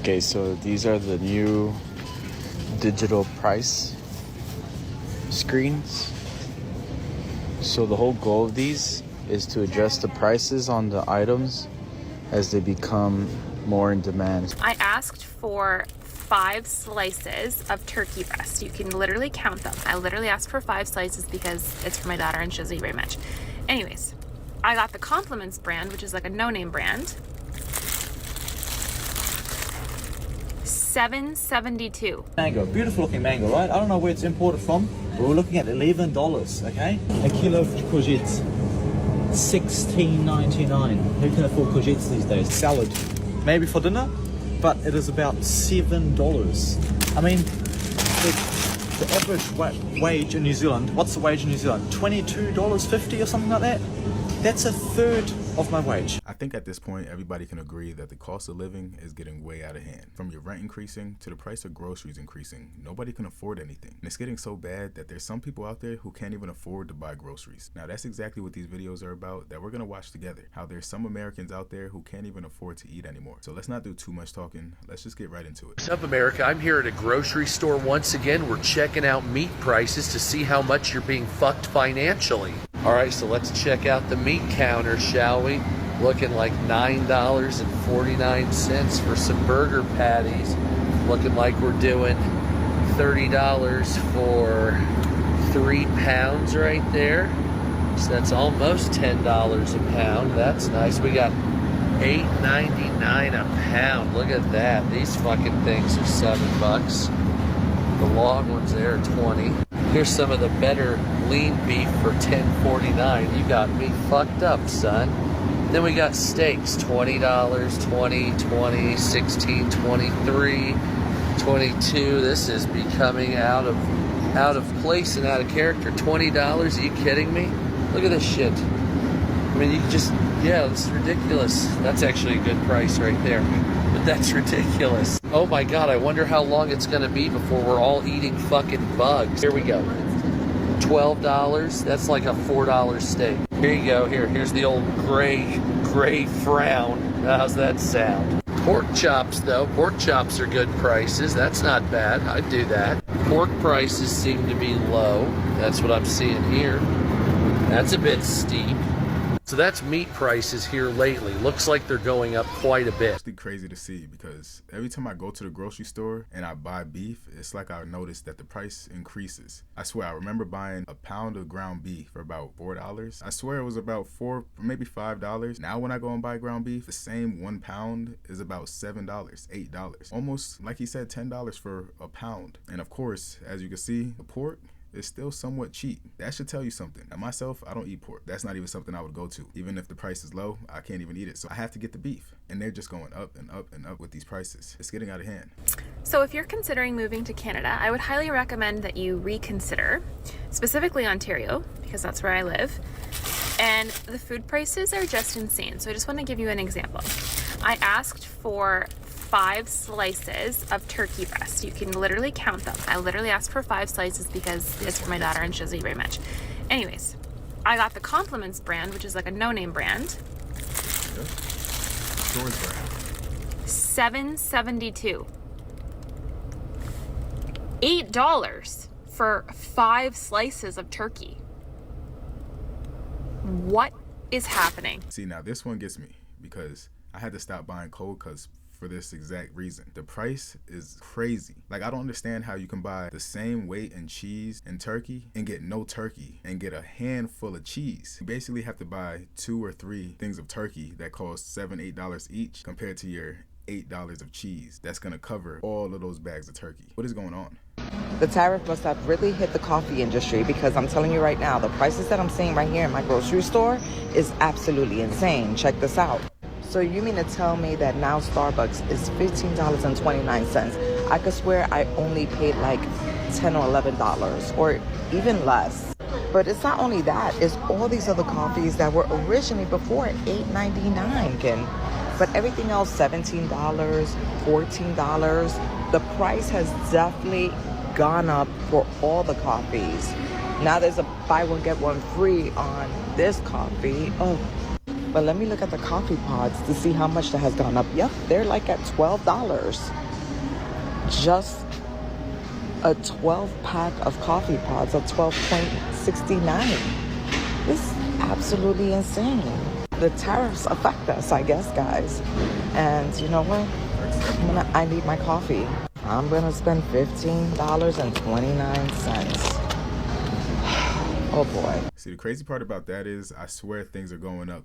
Okay, so these are the new digital price screens. So the whole goal of these is to adjust the prices on the items as they become more in demand. I asked for 5 slices of turkey breast. You can literally count them. I literally asked for 5 slices because it's for my daughter and she doesn't eat very much. Anyways, I got the Compliments brand, which is like a no-name brand. $7.72. Mango, beautiful looking mango, right? I don't know where it's imported from. We're looking at $11, okay? A kilo of courgettes, $16.99. Who can afford courgettes these days? Salad, maybe for dinner, but it is about $7. I mean, the average wage in New Zealand, what's the wage in New Zealand? $22.50 or something like that? That's a third of my wage. I think at this point, everybody can agree that the cost of living is getting way out of hand. From your rent increasing to the price of groceries increasing, nobody can afford anything. And it's getting so bad that there's some people out there who can't even afford to buy groceries. Now, that's exactly what these videos are about that we're going to watch together. How there's some Americans out there who can't even afford to eat anymore. So let's not do too much talking. Let's just get right into it. What's up, America? I'm here at a grocery store once again. We're checking out meat prices to see how much you're being fucked financially. All right, so let's check out the meat counter, shall we? Looking like $9.49 for some burger patties. Looking like we're doing $30 for 3 pounds right there. So that's almost $10 a pound. That's nice. We got $8.99 a pound. Look at that. These fucking things are $7. The long ones there are 20. Here's some of the better lean beef for $10.49. You got me fucked up, son. Then we got steaks, $20, $20, $20, $16, $23, $22. This is becoming out of place and out of character. $20? Are you kidding me? Look at this shit. I mean, you just, yeah, this is ridiculous. That's actually a good price right there. But that's ridiculous. Oh my God, I wonder how long it's gonna be before we're all eating fucking bugs. Here we go. $12, that's like a $4 steak. Here you go, here's the old gray frown. How's that sound? Pork chops though, pork chops are good prices. That's not bad, I'd do that. Pork prices seem to be low. That's what I'm seeing here. That's a bit steep. So that's meat prices here lately. Looks like they're going up quite a bit. It's actually crazy to see because every time I go to the grocery store and I buy beef, it's like I notice that the price increases. I swear, I remember buying a pound of ground beef for about $4. I swear it was about $4, maybe $5. Now when I go and buy ground beef, the same 1 pound is about $7, $8. Almost, like he said, $10 for a pound. And of course, as you can see, the pork is still somewhat cheap. That should tell you something. Now myself, I don't eat pork. That's not even something I would go to. Even if the price is low, I can't even eat it. So I have to get the beef. And they're just going up and up and up with these prices. It's getting out of hand. So if you're considering moving to Canada, I would highly recommend that you reconsider, specifically Ontario, because that's where I live. And the food prices are just insane. So I just want to give you an example. I asked for 5 slices of turkey breast. You can literally count them. I literally asked for 5 slices because it's for my daughter and she doesn't eat very much. Anyways, I got the Compliments brand, which is like a no-name brand. $7.72. $8 for 5 slices of turkey. What is happening? See, now this one gets me because I had to stop buying cold cuts for this exact reason. The price is crazy. Like, I don't understand how you can buy the same weight in cheese and turkey and get no turkey and get a handful of cheese. You basically have to buy 2 or 3 things of turkey that cost $7, $8 each compared to your $8 of cheese. That's gonna cover all of those bags of turkey. What is going on? The tariff must have really hit the coffee industry because I'm telling you right now, the prices that I'm seeing right here in my grocery store is absolutely insane. Check this out. So you mean to tell me that now Starbucks is $15.29? I could swear I only paid like $10 or $11 or even less. But it's not only that, it's all these other coffees that were originally before $8.99, Ken. But everything else, $17, $14. The price has definitely gone up for all the coffees. Now there's a buy one get one free on this coffee. Oh. But let me look at the coffee pods to see how much that has gone up. Yep, they're like at $12. Just a 12 pack of coffee pods at $12.69. This is absolutely insane. The tariffs affect us, I guess, guys. And you know what? I need my coffee. I'm gonna spend $15.29. Oh boy. See, the crazy part about that is I swear things are going up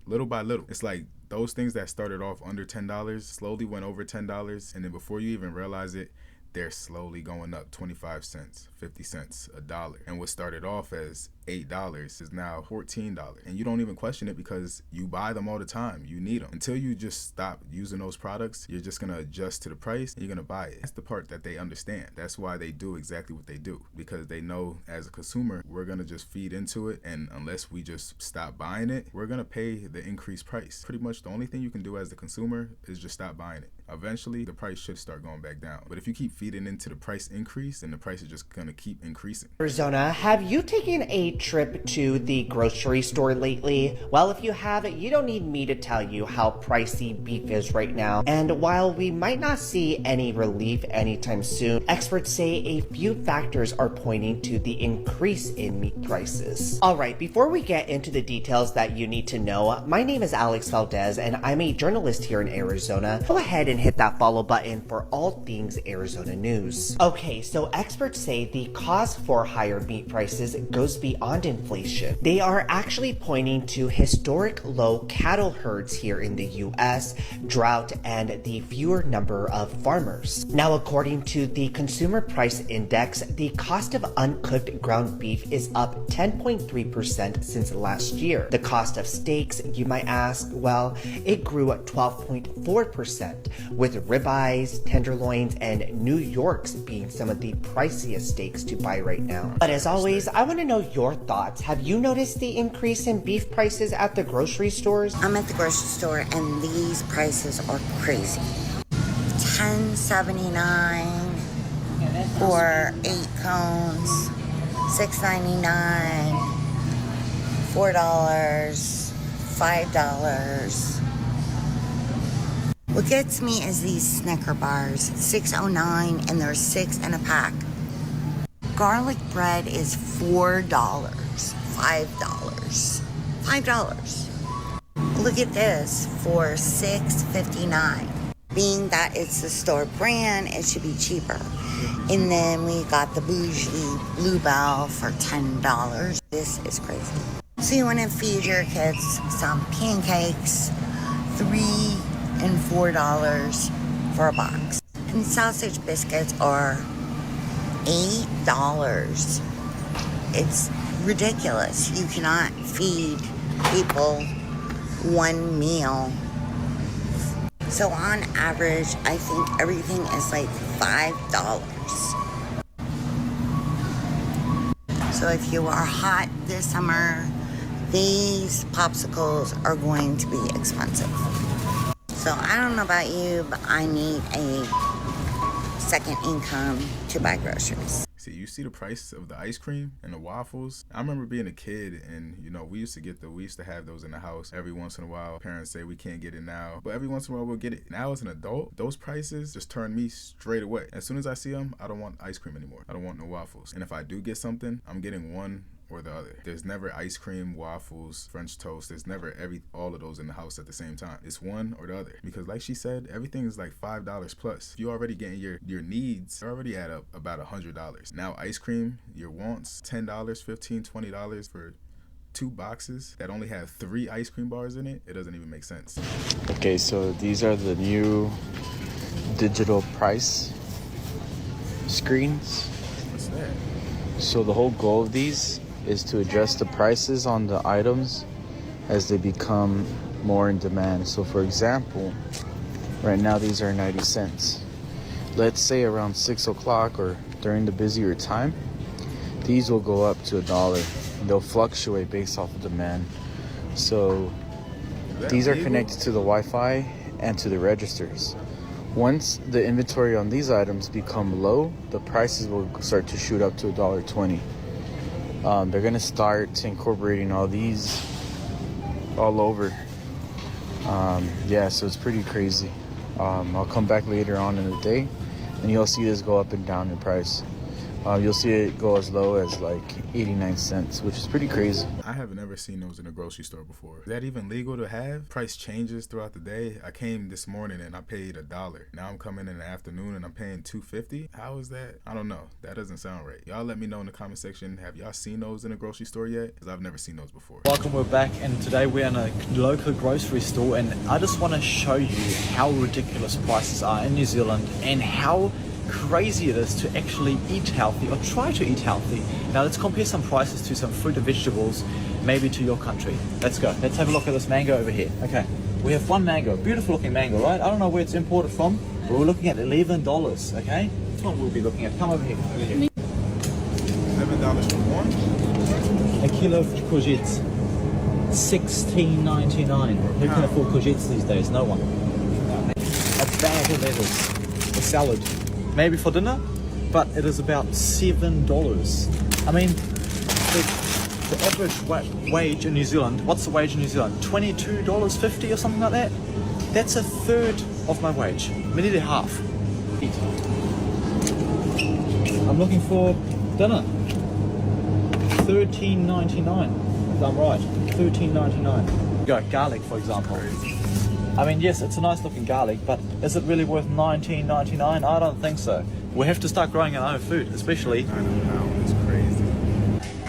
little by little. It's like those things that started off under $10 slowly went over $10, and then before you even realize it, they're slowly going up 25 cents, 50 cents, $1. And what started off as $8 is now $14. And you don't even question it because you buy them all the time. You need them. Until you just stop using those products, you're just going to adjust to the price and you're going to buy it. That's the part that they understand. That's why they do exactly what they do, because they know as a consumer, we're going to just feed into it. And unless we just stop buying it, we're going to pay the increased price. Pretty much the only thing you can do as the consumer is just stop buying it. Eventually, the price should start going back down. But if you keep feeding into the price increase, then the price is just going to keep increasing. Arizona, have you taken a trip to the grocery store lately? Well, if you haven't, you don't need me to tell you how pricey beef is right now. And while we might not see any relief anytime soon, experts say a few factors are pointing to the increase in meat prices. All right, before we get into the details that you need to know, my name is Alex Valdez and I'm a journalist here in Arizona. Go ahead and hit that follow button for all things Arizona news. Okay, so experts say the cause for higher meat prices goes beyond inflation. They are actually pointing to historic low cattle herds here in the US, drought, and the fewer number of farmers. Now, according to the Consumer Price Index, the cost of uncooked ground beef is up 10.3% since last year. The cost of steaks, you might ask, well, it grew at 12.4%, with ribeyes, tenderloins, and New York's being some of the priciest steaks to buy right now. But as always, I want to know your thoughts. Have you noticed the increase in beef prices at the grocery stores? I'm at the grocery store and these prices are crazy. $10.79 for 8 cones, $6.99, $4, $5. What gets me is these Snicker bars, $6.09, and there's 6 in a pack. Garlic bread is $4, $5. Look at this for $6.59. Being that it's the store brand, it should be cheaper. And then we got the bougie Bluebell for $10. This is crazy. So you want to feed your kids some pancakes, $3 and $4 for a box. And sausage biscuits are $8. It's ridiculous. You cannot feed people one meal. So on average, I think everything is like $5. So if you are hot this summer, these popsicles are going to be expensive. So I don't know about you, but I need a second income to buy groceries. See, you see the price of the ice cream and the waffles. I remember being a kid and, we used to have those in the house every once in a while. Parents say we can't get it now, but every once in a while we'll get it. Now as an adult, those prices just turn me straight away. As soon as I see them, I don't want ice cream anymore. I don't want no waffles. And if I do get something, I'm getting one or the other. There's never ice cream, waffles, French toast. There's never all of those in the house at the same time. It's one or the other. Because like she said, everything is like $5 plus. If you're already getting your needs, already add up about $100. Now ice cream, your wants, $10, $15, $20 for 2 boxes that only have 3 ice cream bars in it. It doesn't even make sense. Okay, so these are the new digital price screens. What's that? So the whole goal of these is to adjust the prices on the items as they become more in demand. So for example, right now these are 90 cents. Let's say around 6 o'clock or during the busier time, these will go up to $1. They'll fluctuate based off of demand. So these are connected to the Wi-Fi and to the registers. Once the inventory on these items become low, the prices will start to shoot up to $1.20. They're gonna start incorporating all these all over Yeah, so it's pretty crazy. I'll come back later on in the day and you'll see this go up and down in price. You'll see it go as low as like 89 cents, which is pretty crazy. I have never seen those in a grocery store before. Is that even legal to have? Price changes throughout the day. I came this morning and I paid $1. Now I'm coming in the afternoon and I'm paying $2.50. How is that? I don't know. That doesn't sound right. Y'all let me know in the comment section. Have y'all seen those in a grocery store yet? Because I've never seen those before. Welcome, we're back, and today we're in a local grocery store, and I just want to show you how ridiculous prices are in New Zealand and how crazy it is to actually eat healthy or try to eat healthy. Now let's compare some prices to some fruit and vegetables, maybe to your country. Let's go. Let's have a look at this mango over here. Okay, we have one mango, beautiful looking mango, right? I don't know where it's imported from, but we're looking at $11, okay? That's what we'll be looking at. Come over here, over here. $11 for one? A kilo of courgettes, $16.99. Who can afford courgettes these days? No one. A bag of lettuce, a salad, maybe for dinner, but it is about $7. I mean, the average wage in New Zealand, what's the wage in New Zealand? $22.50 or something like that? That's a third of my wage, nearly half. I'm looking for dinner. $13.99, if I'm right. $13.99. Go, garlic, for example. I mean, yes, it's a nice looking garlic, but is it really worth $19.99? I don't think so. We have to start growing our own food, especially. I know, it's crazy.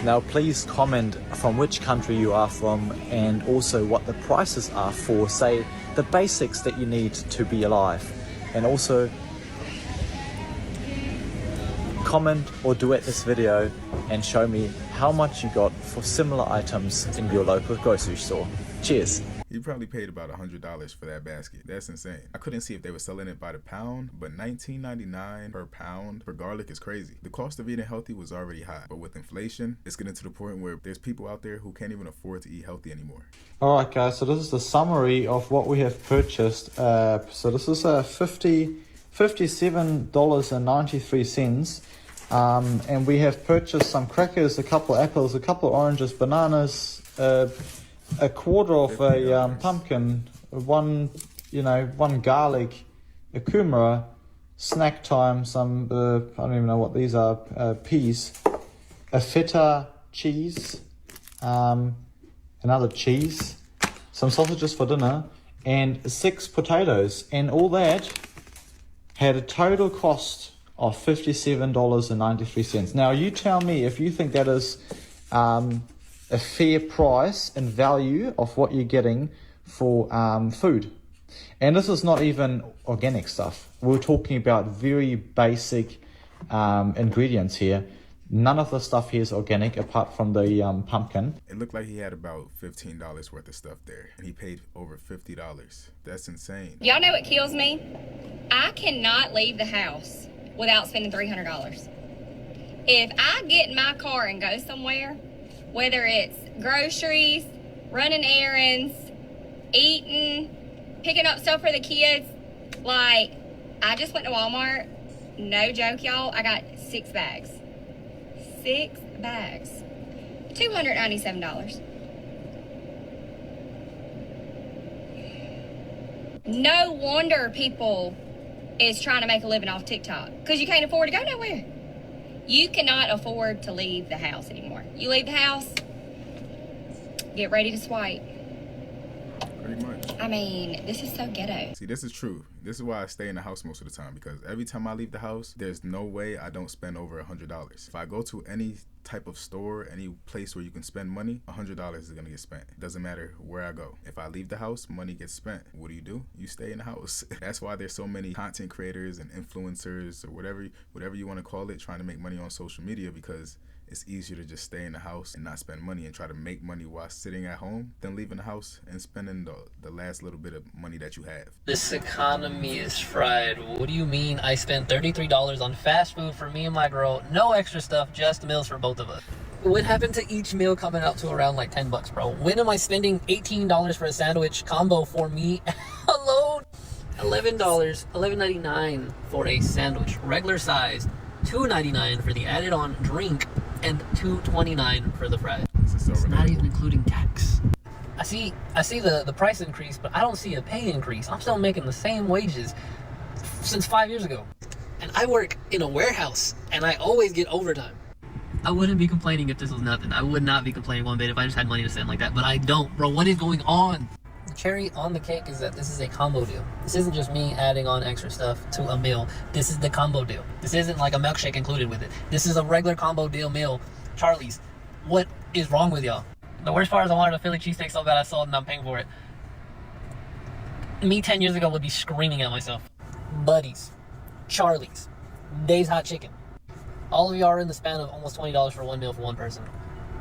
Now, please comment from which country you are from and also what the prices are for, say, the basics that you need to be alive. And also, comment or duet this video and show me how much you got for similar items in your local grocery store. Cheers. You probably paid about $100 for that basket. That's insane. I couldn't see if they were selling it by the pound, but $19.99 per pound for garlic is crazy. The cost of eating healthy was already high, but with inflation, it's getting to the point where there's people out there who can't even afford to eat healthy anymore. Alright guys, so this is the summary of what we have purchased. So this is $57.93. And we have purchased some crackers, a couple of apples, a couple of oranges, bananas, a quarter of a pumpkin, one garlic, a kumara, snack time, some I don't even know what these are, peas, a feta cheese, another cheese, some sausages for dinner, and 6 potatoes, and all that had a total cost of $57.93. Now you tell me if you think that is a fair price and value of what you're getting for food. And this is not even organic stuff. We're talking about very basic ingredients here. None of the stuff here is organic apart from the pumpkin. It looked like he had about $15 worth of stuff there, and he paid over $50. That's insane. Y'all know what kills me? I cannot leave the house without spending $300. If I get in my car and go somewhere, whether it's groceries, running errands, eating, picking up stuff for the kids, like, I just went to Walmart, no joke, y'all, I got 6 bags. 6 bags. $297. No wonder people is trying to make a living off TikTok, because you can't afford to go nowhere. You cannot afford to leave the house anymore. You leave the house, get ready to swipe. Pretty much. I mean, this is so ghetto. See, this is true. This is why I stay in the house most of the time, because every time I leave the house, there's no way I don't spend over $100. If I go to any type of store, any place where you can spend money, $100 is gonna get spent. It doesn't matter where I go. If I leave the house, money gets spent. What do? You stay in the house. That's why there's so many content creators and influencers or whatever you want to call it, trying to make money on social media, because it's easier to just stay in the house and not spend money and try to make money while sitting at home than leaving the house and spending the last little bit of money that you have. This economy is fried. What do you mean I spent $33 on fast food for me and my girl? No extra stuff, just meals for both of us. What happened to each meal coming out to around like $10, bro? When am I spending $18 for a sandwich combo for me alone? $11, $11.99 for a sandwich, regular size, $2.99 for the added on drink, and $2.29 for the fries. It's not even including tax. I see the price increase, but I don't see a pay increase. I'm still making the same wages since 5 years ago. And I work in a warehouse, and I always get overtime. I wouldn't be complaining if this was nothing. I would not be complaining one bit if I just had money to spend like that, but I don't. Bro, what is going on? The cherry on the cake is that this is a combo deal. This isn't just me adding on extra stuff to a meal. This is the combo deal. This isn't like a milkshake included with it. This is a regular combo deal meal. Charlie's, what is wrong with y'all? The worst part is I wanted a Philly cheesesteak so bad I saw it and I'm paying for it. Me 10 years ago would be screaming at myself. Buddies, Charlie's, Dave's Hot Chicken. All of y'all are in the span of almost $20 for one meal for one person.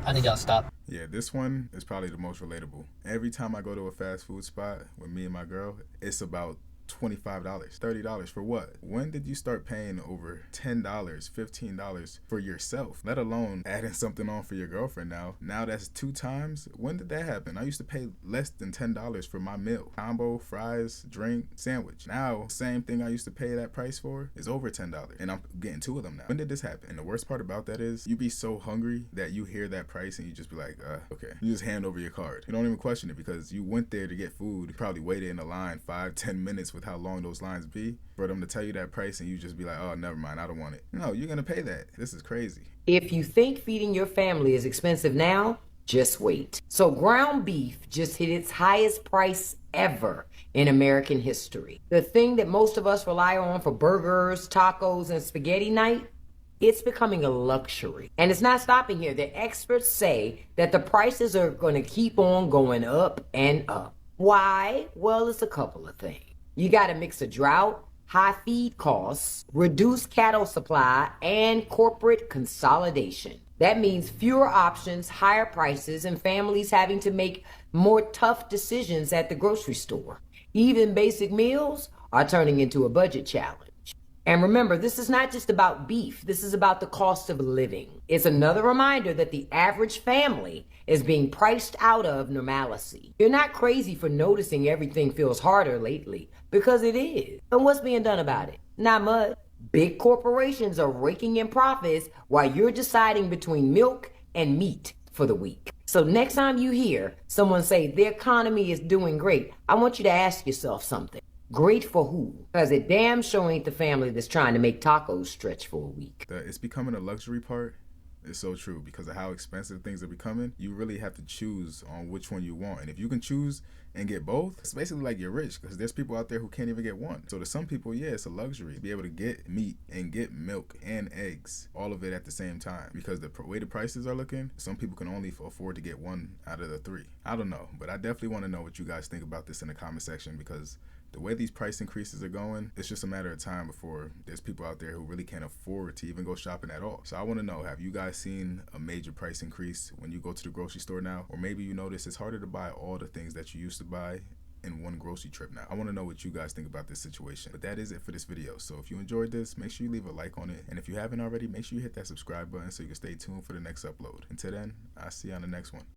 I need y'all to stop. Yeah, this one is probably the most relatable. Every time I go to a fast food spot with me and my girl, it's about $25, $30 for what? When did you start paying over $10, $15 for yourself, let alone adding something on for your girlfriend now? Now that's 2 times. When did that happen? I used to pay less than $10 for my meal. Combo, fries, drink, sandwich. Now, same thing I used to pay that price for is over $10, and I'm getting 2 of them now. When did this happen? And the worst part about that is you be so hungry that you hear that price and you just be like, okay. You just hand over your card. You don't even question it because you went there to get food. You probably waited in a line 5-10 minutes with how long those lines be for them to tell you that price and you just be like, oh, never mind, I don't want it. No, you're gonna pay that. This is crazy. If you think feeding your family is expensive now, just wait. So ground beef just hit its highest price ever in American history. The thing that most of us rely on for burgers, tacos, and spaghetti night, it's becoming a luxury. And it's not stopping here. The experts say that the prices are going to keep on going up and up. Why? Well, it's a couple of things. You got a mix of drought, high feed costs, reduced cattle supply, and corporate consolidation. That means fewer options, higher prices, and families having to make more tough decisions at the grocery store. Even basic meals are turning into a budget challenge. And remember, this is not just about beef. This is about the cost of living. It's another reminder that the average family is being priced out of normalcy. You're not crazy for noticing everything feels harder lately, because it is. And what's being done about it? Not much. Big corporations are raking in profits while you're deciding between milk and meat for the week. So next time you hear someone say the economy is doing great, I want you to ask yourself something. Great for who? Because it damn sure ain't the family that's trying to make tacos stretch for a week. It's becoming a luxury part. It's so true because of how expensive things are becoming. You really have to choose on which one you want. And if you can choose and get both, it's basically like you're rich because there's people out there who can't even get one. So to some people, yeah, it's a luxury to be able to get meat and get milk and eggs, all of it at the same time. Because the way the prices are looking, some people can only afford to get one out of the 3. I don't know, but I definitely want to know what you guys think about this in the comment section because the way these price increases are going, it's just a matter of time before there's people out there who really can't afford to even go shopping at all. So I want to know, have you guys seen a major price increase when you go to the grocery store now? Or maybe you notice it's harder to buy all the things that you used to buy in one grocery trip now. I want to know what you guys think about this situation. But that is it for this video. So if you enjoyed this, make sure you leave a like on it. And if you haven't already, make sure you hit that subscribe button so you can stay tuned for the next upload. Until then, I'll see you on the next one.